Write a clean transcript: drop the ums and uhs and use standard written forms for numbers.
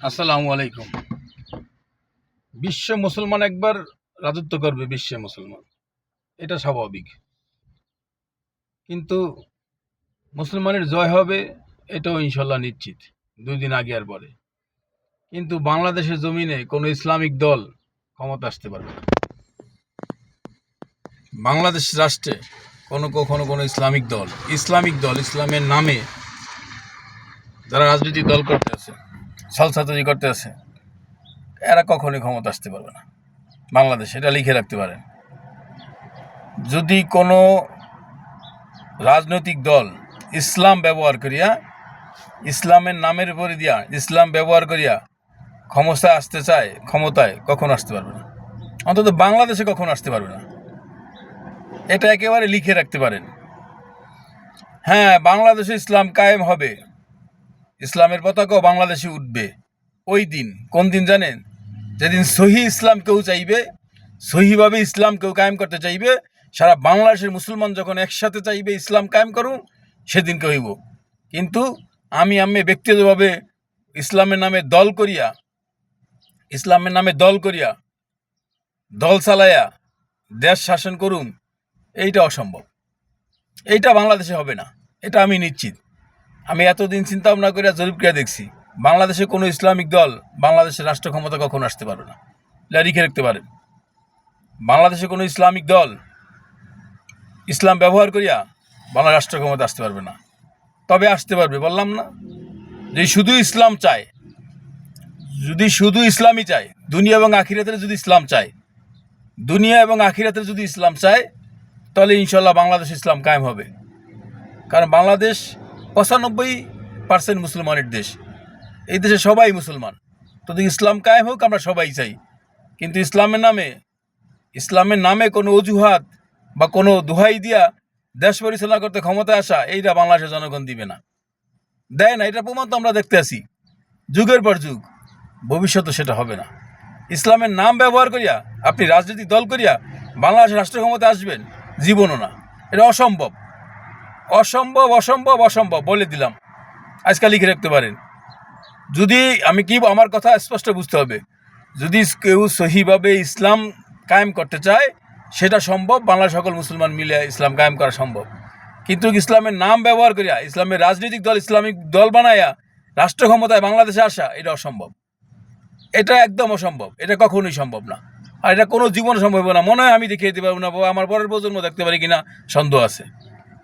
আসসালামু আলাইকুম। বিশ্ব মুসলমান একবার রাজত্ব করবে, বিশ্বে মুসলমান, এটা স্বাভাবিক। কিন্তু মুসলমানের জয় হবে, এটাও ইনশাল্লাহ নিশ্চিত, 2 দিন আগে আর পরে। কিন্তু বাংলাদেশের জমিনে কোনো ইসলামিক দল ক্ষমতা আসতে পারবে না। বাংলাদেশ রাষ্ট্রে কখনো কোনো ইসলামিক দল ইসলামের নামে যারা রাজনৈতিক দল করতে আছে, সালসাতুরি করতে আছে, এরা কখনোই ক্ষমতা আসতে পারবে না বাংলাদেশ। এটা লিখে রাখতে পারেন। যদি কোনো রাজনৈতিক দল ইসলাম ব্যবহার করিয়া, ইসলামের নামের উপরে দিয়া ইসলাম ব্যবহার করিয়া ক্ষমতায় কখনো আসতে পারবে না, অন্তত বাংলাদেশে কখনো আসতে পারবে না। এটা একেবারে লিখে রাখতে পারেন। হ্যাঁ, বাংলাদেশে ইসলাম কায়েম হবে, ইসলামের পতাকাও বাংলাদেশে উঠবে। ওই দিন কোন দিন জানেন? যেদিন সহি ইসলাম কেউ চাইবে, সহিভাবে ইসলাম কেউ কায়েম করতে চাইবে, সারা বাংলাদেশের মুসলমান যখন একসাথে চাইবে ইসলাম কায়েম করুন, সেদিনকে হইব। কিন্তু আমি ব্যক্তিগতভাবে ইসলামের নামে দল করিয়া দল চালাইয়া দেশ শাসন করুন, এইটা অসম্ভব। এইটা বাংলাদেশে হবে না, এটা আমি নিশ্চিত। আমি এতদিন চিন্তা ভাবনা করিয়া জরিপ করিয়া দেখছি, বাংলাদেশে কোনো ইসলামিক দল বাংলাদেশের রাষ্ট্র ক্ষমতা কখনো আসতে পারবে না। লিখে রাখতে পারেন। বাংলাদেশে কোনো ইসলামিক দল ইসলাম ব্যবহার করিয়া বাংলা রাষ্ট্র ক্ষমতা আসতে পারবে না। তবে আসতে পারবে, বললাম না, যে শুধু ইসলাম চায়, যদি শুধু ইসলামই চায়, দুনিয়া এবং আখিরাতের যদি ইসলাম চায়, তাহলে ইনশাল্লাহ বাংলাদেশ ইসলাম কায়েম হবে। কারণ বাংলাদেশ 95% মুসলমানের দেশ। এই দেশে সবাই মুসলমান। তো ইসলাম কায়েম হোক, আমরা সবাই চাই। কিন্তু ইসলামের নামে কোনো অজুহাত বা কোনো দোহাই দিয়া দেশ পরিচালনা করতে ক্ষমতায় আসা, এইটা বাংলাদেশের জনগণ দিবে না, দেয় না। এটা প্রমাণ তো আমরা দেখতে আসি যুগের পর যুগ। ভবিষ্যতে সেটা হবে না। ইসলামের নাম ব্যবহার করিয়া আপনি রাজনৈতিক দল করিয়া বাংলাদেশের রাষ্ট্র ক্ষমতা আসবেন, জীবনও না। এটা অসম্ভব, অসম্ভব, অসম্ভব, অসম্ভব বলে দিলাম। আজকাল লিখে রাখতে পারেন। যদি আমার কথা স্পষ্ট বুঝতে হবে, যদি কেউ সহিভাবে ইসলাম কায়েম করতে চায়, সেটা সম্ভব। বাংলার সকল মুসলমান মিলে ইসলাম কায়েম করা সম্ভব। কিন্তু ইসলামের নাম ব্যবহার করিয়া ইসলামের রাজনৈতিক দল ইসলামিক দল বানাইয়া রাষ্ট্র ক্ষমতায় বাংলাদেশে আসা, এটা অসম্ভব। এটা একদম অসম্ভব। এটা কখনোই সম্ভব না। আর এটা কোনো জীবন সম্ভব না। মনে হয় আমি দেখিয়ে দিতে পারবো না, আমার পরের প্রজন্ম দেখতে পারি কিনা সন্দেহ আছে।